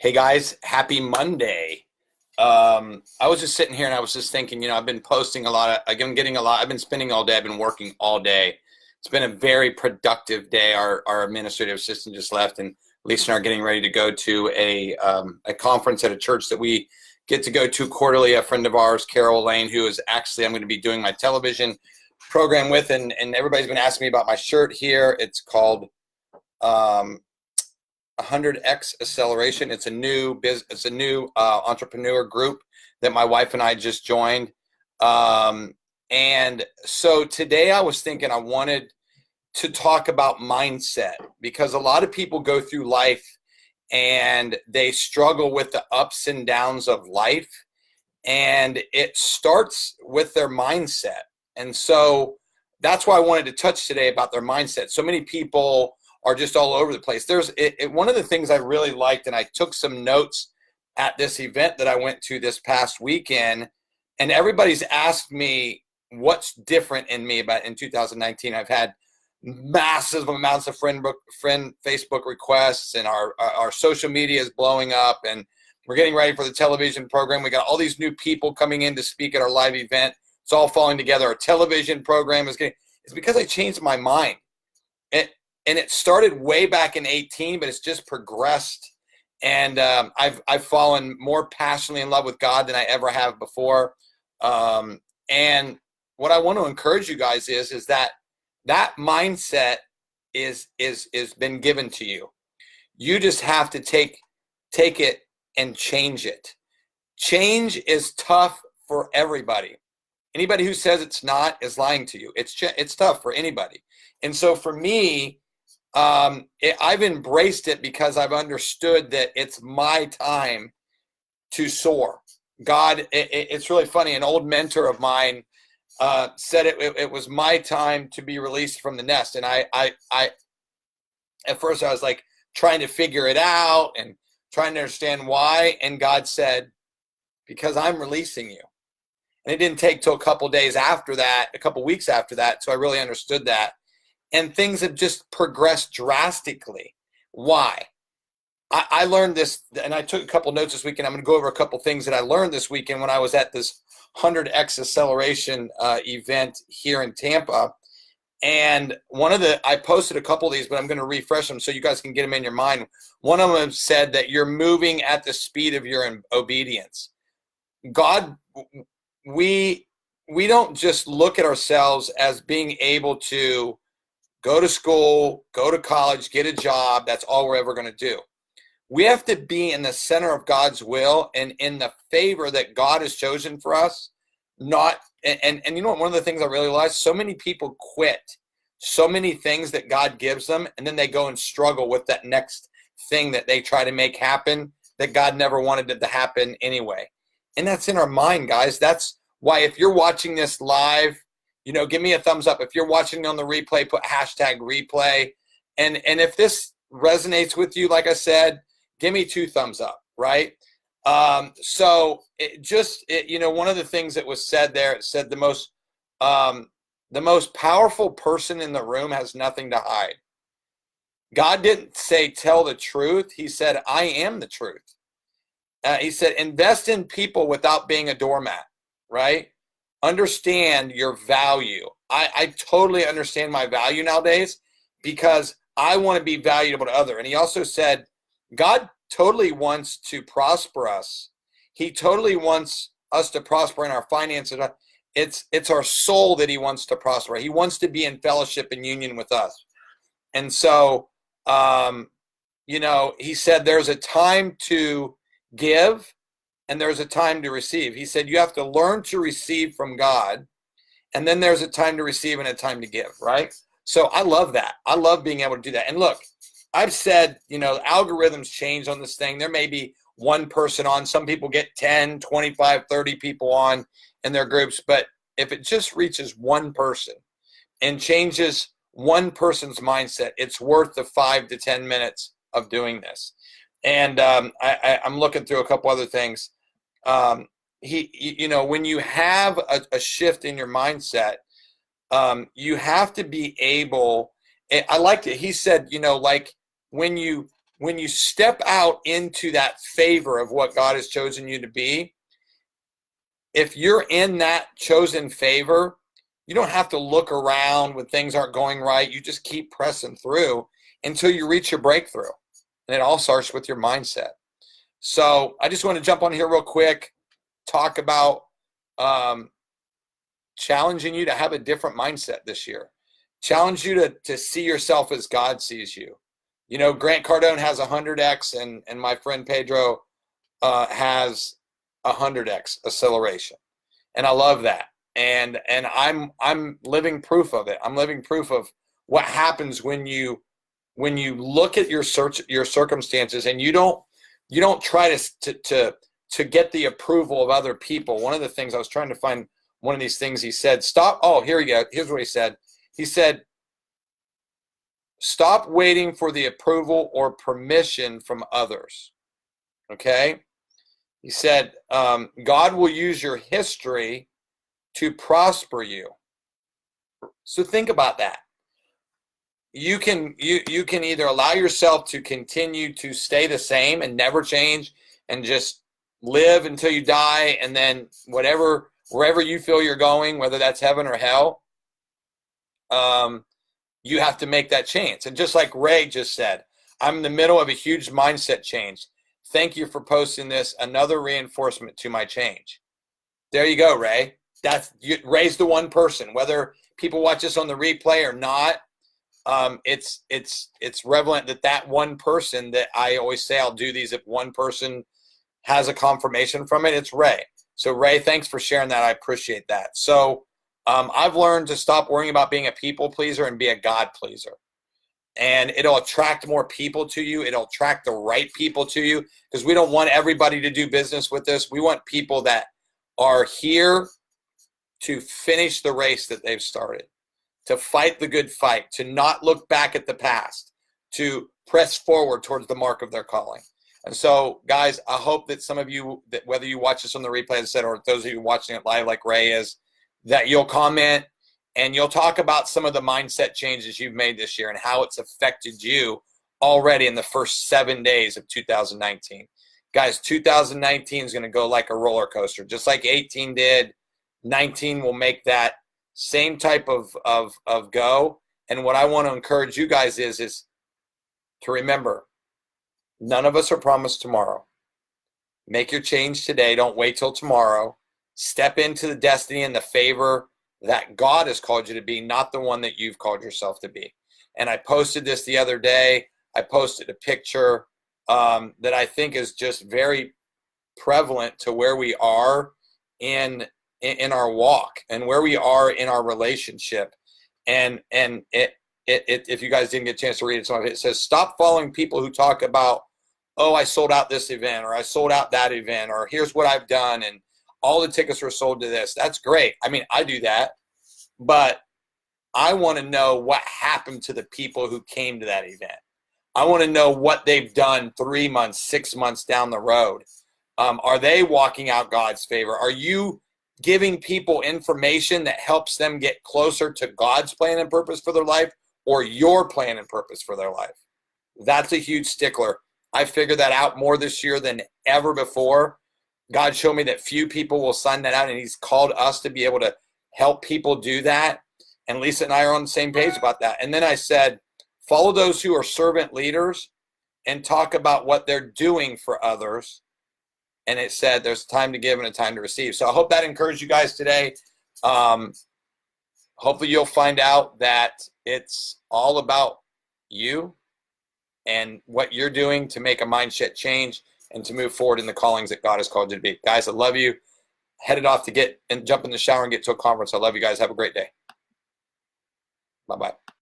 Hey guys, happy Monday. I was just sitting here and I was just thinking, I've been posting a lot I've been spending all day, I've been working all day. It's been a very productive day. Our administrative assistant just left, and Lisa and I are getting ready to go to a conference at a church that we get to go to quarterly. A friend of ours, Carol Lane, who is actually I'm going to be doing my television program with, and everybody's been asking me about my shirt here. It's called 100x acceleration. It's a new entrepreneur group that my wife and I just joined. And so today I was thinking I wanted to talk about mindset, because a lot of people go through life and they struggle with the ups and downs of life, and it starts with their mindset. And so that's why I wanted to touch today about their mindset. So many people are just all over the place. One of the things I really liked, and I took some notes at this event that I went to this past weekend, and everybody's asked me what's different in me in 2019. I've had massive amounts of friend Facebook requests, and our social media is blowing up, and we're getting ready for the television program. We got all these new people coming in to speak at our live event. It's all falling together. Our television program it's because I changed my mind. And it started way back in 18, but it's just progressed. And I've fallen more passionately in love with God than I ever have before. And what I want to encourage you guys is that mindset is been given to you. You just have to take it and change it. Change is tough for everybody. Anybody who says it's not is lying to you. It's tough for anybody. And so for me, I've embraced it because I've understood that it's my time to soar. God, it's really funny. An old mentor of mine said it was my time to be released from the nest. And I at first I was like trying to figure it out and trying to understand why. And God said, because I'm releasing you. And it didn't take till a couple weeks after that. So I really understood that. And things have just progressed drastically. Why? I learned this, and I took a couple notes this weekend. I'm going to go over a couple things that I learned this weekend when I was at this 100x acceleration event here in Tampa. And I posted a couple of these, but I'm going to refresh them so you guys can get them in your mind. One of them said that you're moving at the speed of your obedience. God, we don't just look at ourselves as being able to go to school, go to college, get a job. That's all we're ever going to do. We have to be in the center of God's will and in the favor that God has chosen for us. And you know what? One of the things I really realized, so many people quit so many things that God gives them, and then they go and struggle with that next thing that they try to make happen that God never wanted it to happen anyway. And that's in our mind, guys. That's why if you're watching this live, give me a thumbs up. If you're watching on the replay, put #replay. And if this resonates with you, like I said, give me 2 thumbs up, right? So one of the things that was said there, it said the most powerful person in the room has nothing to hide. God didn't say tell the truth. He said, I am the truth. He said, invest in people without being a doormat, right? Understand your value. I totally understand my value nowadays because I want to be valuable to others. And he also said, God totally wants to prosper us. He totally wants us to prosper in our finances. It's our soul that he wants to prosper. He wants to be in fellowship and union with us. And so, he said there's a time to give and there's a time to receive. He said you have to learn to receive from God, and then there's a time to receive and a time to give, right? So I love that. I love being able to do that. And look, I've said, algorithms change on this thing. There may be one person on. Some people get 10, 25, 30 people on in their groups. But if it just reaches one person and changes one person's mindset, it's worth the 5 to 10 minutes of doing this. And I'm looking through a couple other things. When you have a shift in your mindset, you have to be able. I liked it. He said, like when you when you step out into that favor of what God has chosen you to be, if you're in that chosen favor, you don't have to look around when things aren't going right. You just keep pressing through until you reach your breakthrough. And it all starts with your mindset. So I just want to jump on here real quick, talk about challenging you to have a different mindset this year. Challenge you to see yourself as God sees you. You know, Grant Cardone has 100x, and my friend Pedro has 100x acceleration, and I love that. And I'm living proof of it. I'm living proof of what happens when you look at your circumstances and you don't try to get the approval of other people. One of the things I was trying to find, one of these things he said, stop. Oh, here we go. Here's what he said. He said, stop waiting for the approval or permission from others. Okay? He said, God will use your history to prosper you. So think about that. You can either allow yourself to continue to stay the same and never change and just live until you die, and then wherever you feel you're going, whether that's heaven or hell, you have to make that change. And just like Ray just said, I'm in the middle of a huge mindset change. Thank you for posting this. Another reinforcement to my change. There you go, Ray. Ray's the one person. Whether people watch this on the replay or not, it's relevant that one person that I always say I'll do these if one person has a confirmation from it, it's Ray. So Ray, thanks for sharing that. I appreciate that. So I've learned to stop worrying about being a people pleaser and be a God pleaser. And it'll attract more people to you. It'll attract the right people to you, because we don't want everybody to do business with us. We want people that are here to finish the race that they've started, to fight the good fight, to not look back at the past, to press forward towards the mark of their calling. And so, guys, I hope that some of you, that whether you watch this on the replay, as I said, or those of you watching it live like Ray is, that you'll comment and you'll talk about some of the mindset changes you've made this year and how it's affected you already in the first 7 days of 2019. Guys, 2019 is going to go like a roller coaster, just like 18 did. 19 will make that same type of go. And what I want to encourage you guys is to remember, none of us are promised tomorrow. Make your change today. Don't wait till tomorrow. Step into the destiny and the favor that God has called you to be, not the one that you've called yourself to be. And I posted this the other day. I posted a picture that I think is just very prevalent to where we are in our walk and where we are in our relationship. And if you guys didn't get a chance to read it, some of it says, stop following people who talk about, oh, I sold out this event, or I sold out that event, or here's what I've done, and all the tickets were sold to this. That's great. I mean, I do that, but I want to know what happened to the people who came to that event. I want to know what they've done 3 months, 6 months down the road. Are they walking out God's favor? Are you giving people information that helps them get closer to God's plan and purpose for their life, or your plan and purpose for their life? That's a huge stickler. I figured that out more this year than ever before. God showed me that few people will sign that out, and he's called us to be able to help people do that. And Lisa and I are on the same page about that. And then I said, follow those who are servant leaders and talk about what they're doing for others. And it said there's a time to give and a time to receive. So I hope that encouraged you guys today. Hopefully you'll find out that it's all about you and what you're doing to make a mindset change and to move forward in the callings that God has called you to be. Guys, I love you. Headed off to get and jump in the shower and get to a conference. I love you guys. Have a great day. Bye-bye.